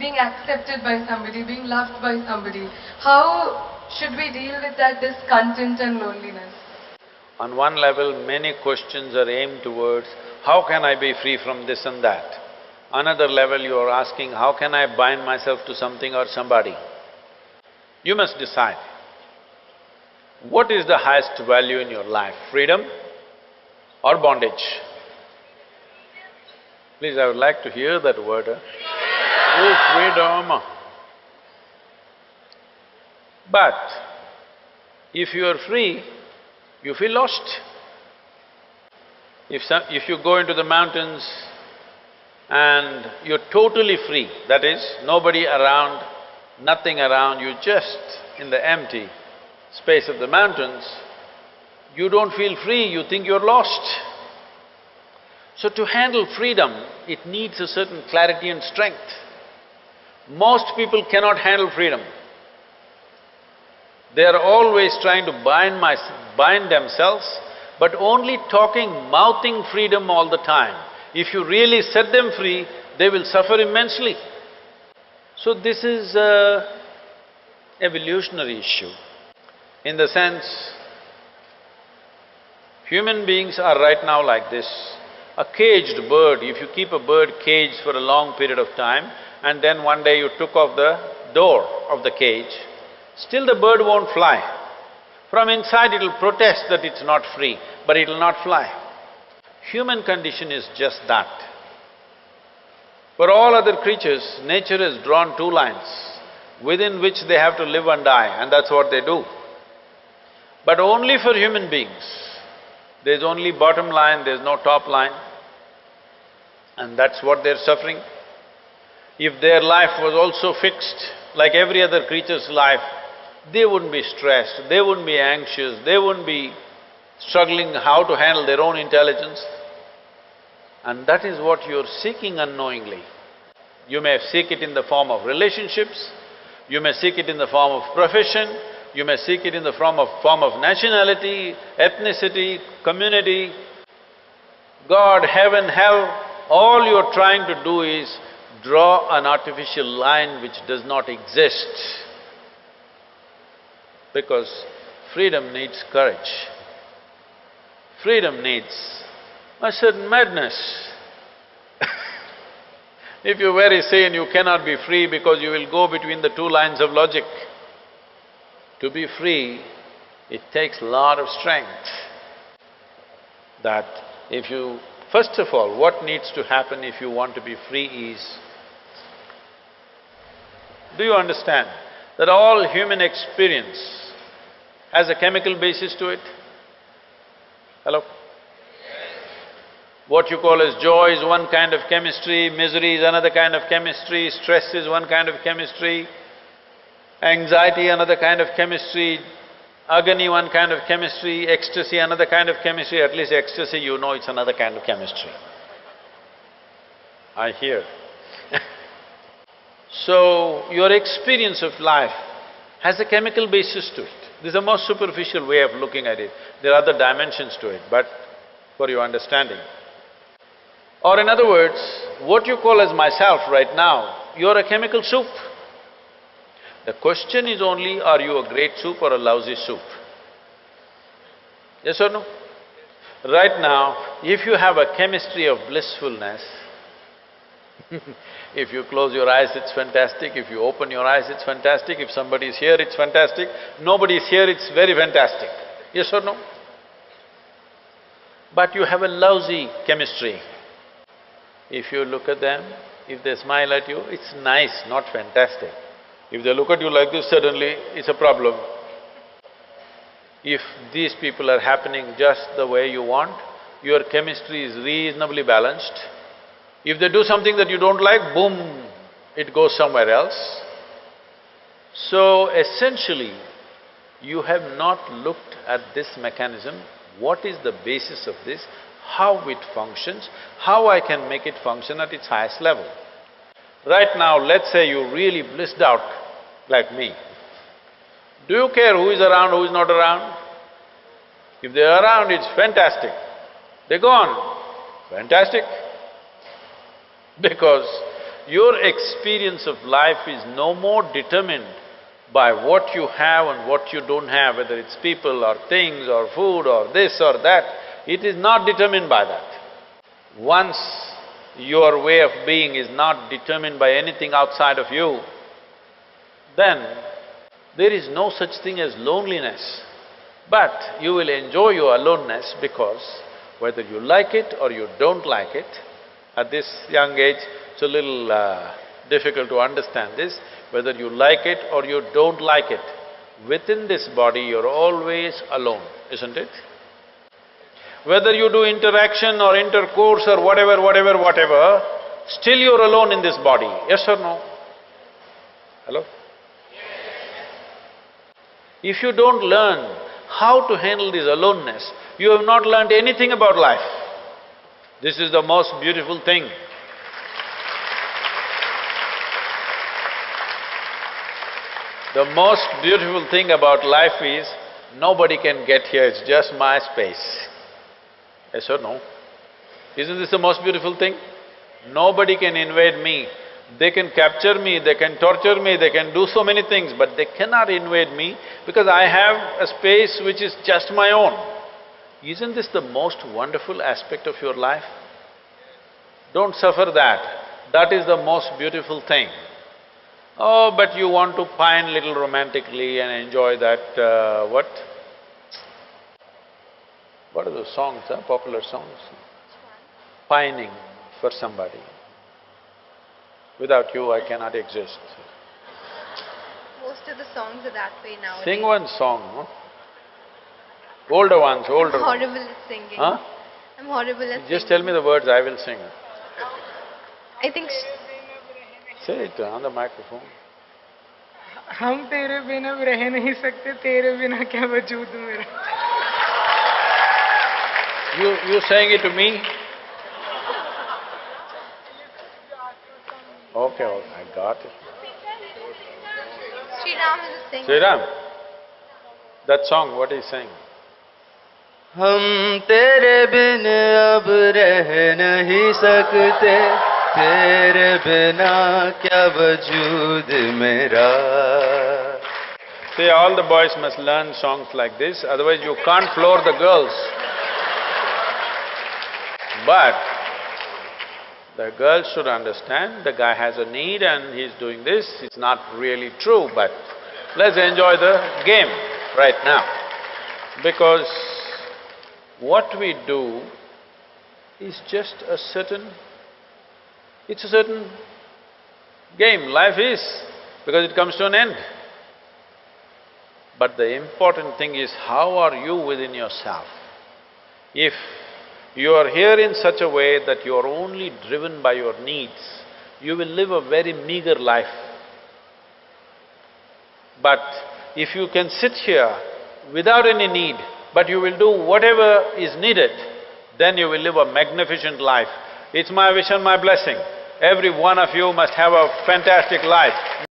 being accepted by somebody, being loved by somebody. How should we deal with that discontent and loneliness? On one level, many questions are aimed towards, how can I be free from this and that? Another level, you are asking, how can I bind myself to something or somebody? You must decide. What is the highest value in your life, freedom or bondage? Please, I would like to hear that word. Oh, freedom! But if you are free, you feel lost. If you go into the mountains and you're totally free, that is, nobody around, nothing around, you just in the empty space of the mountains, you don't feel free, you think you're lost. So to handle freedom, it needs a certain clarity and strength. Most people cannot handle freedom. They are always trying to bind themselves, but only talking, mouthing freedom all the time. If you really set them free, they will suffer immensely. So this is an evolutionary issue, in the sense, human beings are right now like this. A caged bird, if you keep a bird caged for a long period of time, and then one day you took off the door of the cage, still the bird won't fly. From inside it'll protest that it's not free, but it'll not fly. Human condition is just that. For all other creatures, nature has drawn two lines within which they have to live and die, and that's what they do. But only for human beings, there's only bottom line, there's no top line, and that's what they're suffering. If their life was also fixed, like every other creature's life, they wouldn't be stressed, they wouldn't be anxious, they wouldn't be struggling how to handle their own intelligence. And that is what you're seeking unknowingly. You may seek it in the form of relationships, you may seek it in the form of profession, you may seek it in the form of nationality, ethnicity, community, God, heaven, hell. All you're trying to do is draw an artificial line which does not exist. Because freedom needs courage. Freedom needs a certain madness. If you're very sane, you cannot be free because you will go between the two lines of logic. To be free, it takes a lot of strength. That if you… First of all, what needs to happen if you want to be free is, do you understand that all human experience has a chemical basis to it? Hello? What you call as joy is one kind of chemistry, misery is another kind of chemistry, stress is one kind of chemistry, anxiety another kind of chemistry, agony one kind of chemistry, ecstasy another kind of chemistry. At least ecstasy, you know it's another kind of chemistry. I hear. So, your experience of life has a chemical basis to it. This is the most superficial way of looking at it. There are other dimensions to it, but for your understanding. Or in other words, what you call as myself right now, you're a chemical soup. The question is only, are you a great soup or a lousy soup? Yes or no? Right now, if you have a chemistry of blissfulness, if you close your eyes, it's fantastic, if you open your eyes, it's fantastic, if somebody is here, it's fantastic, nobody is here, it's very fantastic. Yes or no? But you have a lousy chemistry. If you look at them, if they smile at you, it's nice, not fantastic. If they look at you like this, suddenly it's a problem. If these people are happening just the way you want, your chemistry is reasonably balanced. If they do something that you don't like, boom, it goes somewhere else. So essentially, you have not looked at this mechanism, what is the basis of this, how it functions, how I can make it function at its highest level. Right now, let's say you really blissed out like me. Do you care who is around, who is not around? If they're around, it's fantastic. They're gone, fantastic. Because your experience of life is no more determined by what you have and what you don't have, whether it's people or things or food or this or that. It is not determined by that. Once your way of being is not determined by anything outside of you, then there is no such thing as loneliness. But you will enjoy your aloneness because whether you like it or you don't like it, at this young age, it's a little difficult to understand this, whether you like it or you don't like it, within this body you're always alone, isn't it? Whether you do interaction or intercourse or whatever, still you're alone in this body, yes or no? Hello? If you don't learn how to handle this aloneness, you have not learned anything about life. This is the most beautiful thing. The most beautiful thing about life is, nobody can get here, it's just my space. Yes or no? Isn't this the most beautiful thing? Nobody can invade me. They can capture me, they can torture me, they can do so many things, but they cannot invade me because I have a space which is just my own. Isn't this the most wonderful aspect of your life? Don't suffer that. That is the most beautiful thing. Oh, but you want to pine little romantically and enjoy that, what? What are those songs, popular songs? Pining for somebody. Without you, I cannot exist. Most of the songs are that way nowadays. Sing one song, no? Older ones, older I'm ones. horrible at singing. Huh? I'm horrible at Just singing. tell me the words, I will sing. I think… Say it on the microphone. हम तेरे बिना रह नहीं सकते, तेरे बिना क्या वजूद मेरा। You saying it to me? Okay, I got it. Sri Ram is a singer. Sri Ram, that song, what is saying? हम तेरे बिन अब रह नहीं सकते, तेरे बिना क्या वजूद मेरा। See, all the boys must learn songs like this, otherwise you can't floor the girls. But the girls should understand the guy has a need and he's doing this, it's not really true, but let's enjoy the game right now. Because what we do is just a certain… it's a certain game, life is, because it comes to an end. But the important thing is, how are you within yourself? If you are here in such a way that you are only driven by your needs, you will live a very meager life. But if you can sit here without any need, but you will do whatever is needed, then you will live a magnificent life. It's my wish and my blessing. Every one of you must have a fantastic life.